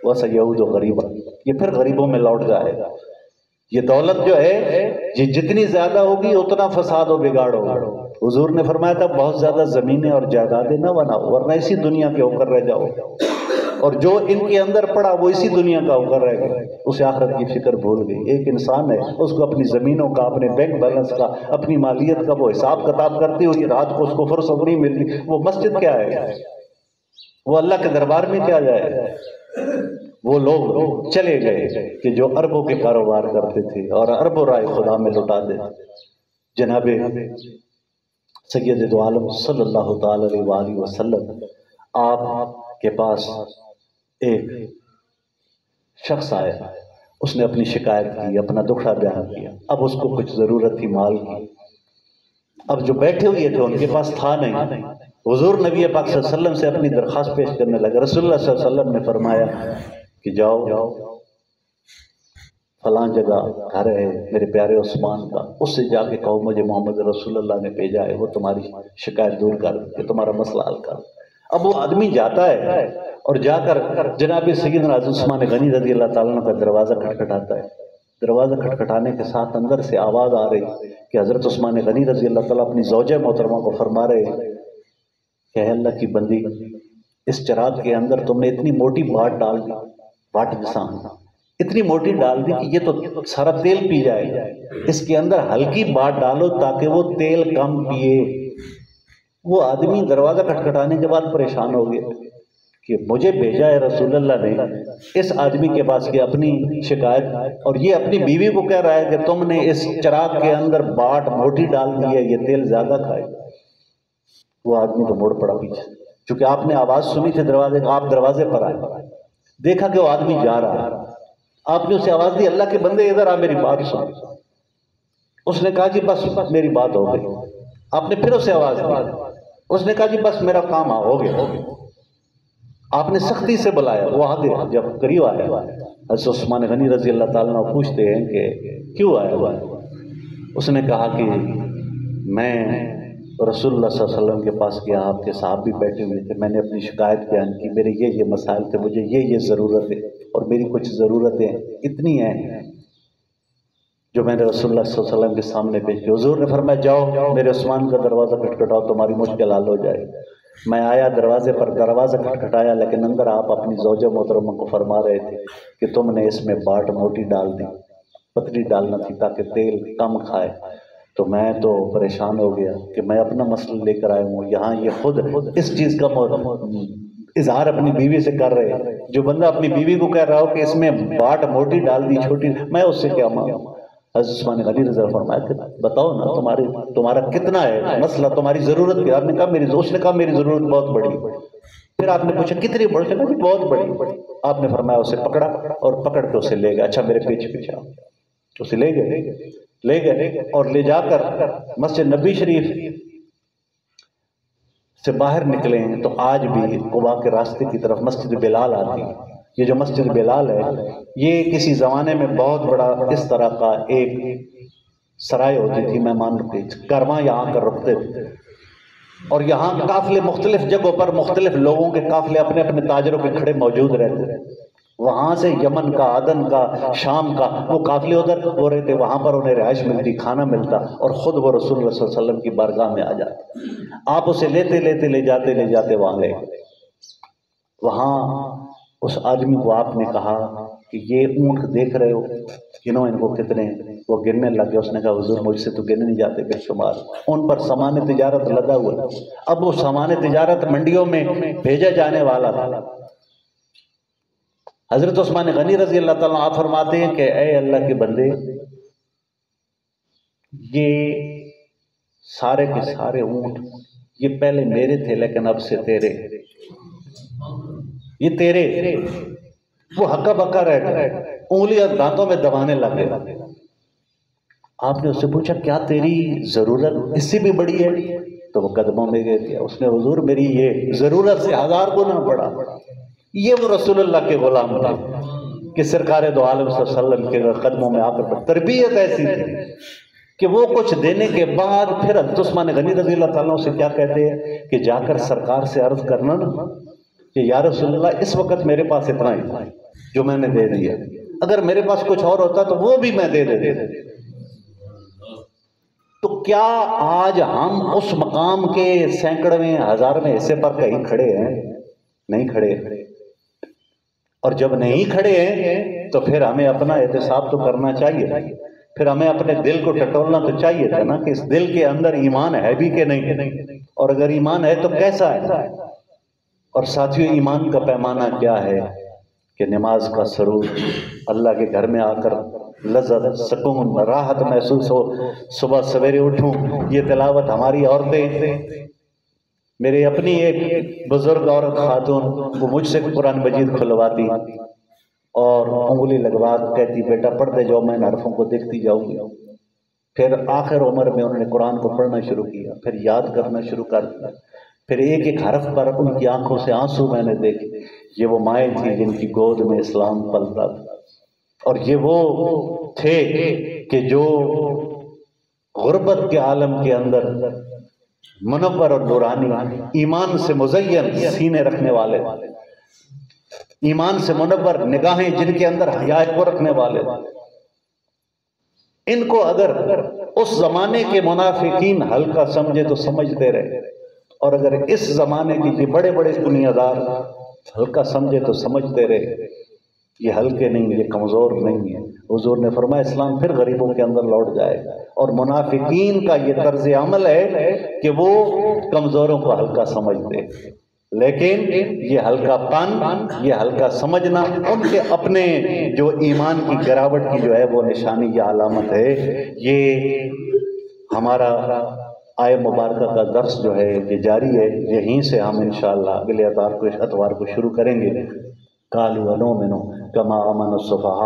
وسیعود غریبا، یہ پھر غریبوں میں لوٹ جائے گا۔ یہ دولت جو ہے یہ جتنی زیادہ ہوگی اتنا فساد و بگاڑ ہوگا۔ حضور نے فرمایا تھا بہت زیادہ زمینیں اور جائیدادیں نہ بناؤ ورنہ اسی دنیا کے ہو کر رہ جاؤ، اور جو ان کے اندر پڑا وہ اسی دنیا کا ہو کر رہ گیا، اسے آخرت کی فکر بھول گئی۔ ایک انسان ہے، اس کو اپنی زمینوں کا، اپنے بینک بیلنس کا، اپنی مالیت کا وہ حساب کتاب کرتی ہوئی رات کو اس کو فرصت نہیں ملتی، وہ مسجد کیا ہے، وہ اللہ کے دربار میں کیا جائے۔ وہ لوگ چلے گئے کہ جو اربوں کے کاروبار کرتے تھے اور اربوں رائے خدا میں لٹا دیتے. جناب سید دو عالم صلی اللہ تعالی علیہ وآلہ وسلم آپ کے پاس ایک شخص آیا، اس نے اپنی شکایت کی، اپنا دکھڑا بیان کیا. اب اس کو کچھ ضرورت تھی مال کی. اب جو بیٹھے ہوئے تھے ان کے پاس تھا نہیں. حضور نبی پاک صلی اللہ علیہ وسلم سے اپنی درخواست پیش کرنے لگا. رسول اللہ صلی اللہ علیہ وسلم نے فرمایا کہ جاؤ فلاں جگہ گھر ہے میرے پیارے عثمان کا، اس سے جا کے کہو مجھے محمد رسول اللہ نے بھیجا ہے، وہ تمہاری شکایت دور کر کہ تمہارا مسئلہ حل کر. اب وہ آدمی جاتا ہے اور جا کر جناب سیدنا عثمان غنی رضی اللہ تعالیٰ عنہ کا دروازہ کھٹکھٹاتا ہے. دروازہ کھٹکھٹانے کے ساتھ اندر سے آواز آ رہی کہ حضرت عثمان غنی رضی اللہ تعالیٰ اپنی زوجہ محترمہ کو فرما رہے کہ اے اللہ کی بندی، اس چراغ کے اندر تم نے اتنی موٹی بات ڈال دی، بات جسان اتنی موٹی ڈال دی کہ یہ تو سارا تیل پی جائے. اس کے اندر ہلکی بات ڈالو تاکہ وہ تیل کم پیے. وہ آدمی دروازہ کھٹکھٹانے کے بعد پریشان ہو گیا کہ مجھے بھیجا ہے رسول اللہ نے اس آدمی کے پاس کہ اپنی شکایت، اور یہ اپنی بیوی کو کہہ رہا ہے کہ تم نے اس چراغ کے اندر باٹ موٹی ڈال دی ہے، یہ تیل زیادہ کھائے. وہ آدمی تو مڑ پڑا پیچھے، چونکہ آپ نے آواز سنی تھی دروازے، آپ دروازے پر آئے، دیکھا کہ وہ آدمی جا رہا ہے. آپ نے اسے آواز دی اللہ کے بندے ادھر آ میری بات سن. اس نے کہا جی بس میری بات ہو گئی. آپ نے پھر اسے آواز دی. اس نے کہا جی بس میرا کام ہو گیا. آپ نے سختی سے بلایا، وہ آگے جب قریب آیا حضرت عثمان غنی رضی اللہ تعالیٰ عنہ پوچھتے ہیں کہ کیوں آیا ہوا ہے؟ اس نے کہا کہ میں رسول اللہ صلی اللہ علیہ وسلم کے پاس گیا، آپ کے صاحب بھی بیٹھے ہوئے تھے، میں نے اپنی شکایت بیان کی، میرے یہ مسائل تھے، مجھے یہ ضرورت ہے، اور میری کچھ ضرورتیں اتنی ہیں جو میں نے رسول اللہ صلی اللہ علیہ وسلم کے سامنے پیش کی. حضور نے فرمایا جاؤ میرے عثمان کا دروازہ کھٹکھٹاؤ، تمہاری مشکل حل ہو جائے. میں آیا دروازے پر، دروازہ کھٹکھٹایا، لیکن اندر آپ اپنی زوجہ محترمہ کو فرما رہے تھے کہ تم نے اس میں باٹ موٹی ڈال دی، پتلی ڈالنا تھی تاکہ تیل کم کھائے. تو میں تو پریشان ہو گیا کہ میں اپنا مسئلہ لے کر آیا ہوں، یہاں یہ خود اس چیز کا اظہار اپنی بیوی سے کر رہے. جو بندہ اپنی بیوی کو کہہ رہا ہو کہ اس میں باٹ موٹی ڈال دی چھوٹی، میں اس سے کیا مانگوں؟ حضرت عثمان غنی رضی اللہ فرمایا کہ بتاؤ نا تمہارا کتنا ہے مسئلہ، تمہاری ضرورت کیا؟ آپ نے کہا اس نے کہا میری ضرورت بہت بڑی. پھر آپ نے پوچھا کتنی بڑی؟ جی بہت بڑی. آپ نے فرمایا اسے پکڑا اور پکڑ کے اسے لے گئے. اچھا میرے پیچھے آؤ. اسے لے گئے اور لے جا کر مسجد نبی شریف سے باہر نکلے ہیں تو آج بھی قباء کے راستے کی طرف مسجد بلال آتی ہے. یہ جو مسجد بلال ہے یہ کسی زمانے میں بہت بڑا اس طرح کا ایک سرائے ہوتی تھی، مہمان کارواں یہاں کر رکھتے تھے، اور یہاں قافلے مختلف جگہوں پر مختلف لوگوں کے قافلے اپنے اپنے تاجروں کے کھڑے موجود رہتے تھے. وہاں سے یمن کا، عدن کا، شام کا وہ قافلے ادھر ہو رہے تھے، وہاں پر انہیں رہائش ملتی، کھانا ملتا، اور خود وہ رسول اللہ صلی اللہ علیہ وسلم کی بارگاہ میں آ جاتے. آپ اسے لیتے لے جاتے وہاں گئے. وہاں اس آدمی کو آپ نے کہا کہ یہ اونٹ دیکھ رہے ہو، گنو ان کو کتنے ہیں. وہ گننے لگ گیا. اس نے کہا حضور مجھ سے تو گنے نہیں جاتے بے شمار، ان پر سامان تجارت لگا ہوا ہے. اب وہ سامان تجارت منڈیوں میں بھیجا جانے والا تھا. حضرت عثمان غنی رضی اللہ تعالیٰ آپ فرماتے ہیں کہ اے اللہ کے بندے، یہ سارے کے سارے اونٹ یہ پہلے میرے تھے لیکن اب سے تیرے، یہ تیرے. وہ ہکا بکا رہ گئے، انگلیاں دانتوں میں دبانے لگے. آپ نے اس سے پوچھا کیا تیری ضرورت اس سے بھی بڑی ہے؟ تو وہ قدموں میں گر گیا. اس نے حضور میری یہ ضرورت سے 1000 گنا بڑا. یہ وہ رسول اللہ کے غلام تھے کہ سرکار دو عالم صلی اللہ علیہ وسلم کے قدموں میں آ کر تربیت ایسی تھی کہ وہ کچھ دینے کے بعد پھر حضرت عثمان غنی رضی اللہ تعالیٰ سے کیا کہتے ہیں کہ جا کر سرکار سے عرض کرنا نا کہ یا رسول اللہ اس وقت میرے پاس اتنا ہی تھا جو میں نے دے دیا، اگر میرے پاس کچھ اور ہوتا تو وہ بھی میں دے دیتے. تو کیا آج ہم اس مقام کے سینکڑویں ہزارویں حصے پر کہیں کھڑے ہیں؟ نہیں کھڑے. اور جب نہیں کھڑے ہیں تو پھر ہمیں اپنا احتساب تو کرنا چاہیے، پھر ہمیں اپنے دل کو ٹٹولنا تو چاہیے تھا نا کہ اس دل کے اندر ایمان ہے بھی کہ نہیں، اور اگر ایمان ہے تو کیسا ہے. اور ساتھیوں ایمان کا پیمانہ کیا ہے؟ کہ نماز کا سرور، اللہ کے گھر میں آ کر لذت، سکون، راحت محسوس ہو، صبح سویرے اٹھوں یہ تلاوت ہماری عورتیں، میری اپنی ایک بزرگ عورت خاتون، وہ مجھ سے قرآن مجید کھلواتی اور انگلی لگوا کہتی بیٹا پڑھتے جاؤ، میں ان حرفوں کو دیکھتی جاؤں گی۔ پھر آخر عمر میں انہوں نے قرآن کو پڑھنا شروع کیا، پھر یاد کرنا شروع کر دیا، پھر ایک ایک حرف پر ان کی آنکھوں سے آنسو میں نے دیکھے۔ یہ وہ مائیں تھیں جن کی گود میں اسلام پلتا تھا، اور یہ وہ تھے کہ جو غربت کے عالم کے اندر منور اور نورانی، ایمان سے مزین سینے رکھنے والے، ایمان سے منور نگاہیں جن کے اندر حیا کو رکھنے والے، ان کو اگر اس زمانے کے منافقین ہلکا سمجھے تو سمجھتے رہے، اور اگر اس زمانے کے یہ بڑے بڑے دنیا دار ہلکا سمجھے تو سمجھتے رہے۔ یہ ہلکے نہیں، یہ کمزور نہیں ہے۔ حضور نے فرمایا اسلام پھر غریبوں کے اندر لوٹ جائے گا، اور منافقین کا یہ طرز عمل ہے کہ وہ کمزوروں کو ہلکا سمجھتے، لیکن یہ ہلکا پن، یہ ہلکا سمجھنا ان کے اپنے جو ایمان کی گراوٹ کی جو ہے وہ نشانی، یہ علامت ہے۔ یہ ہمارا آئے مبارکہ کا درس جو ہے یہ جاری ہے، یہیں سے ہم انشاءاللہ اگلے اتوار کو شروع کریں گے۔ قالوا نؤمن کما آمن السفہاء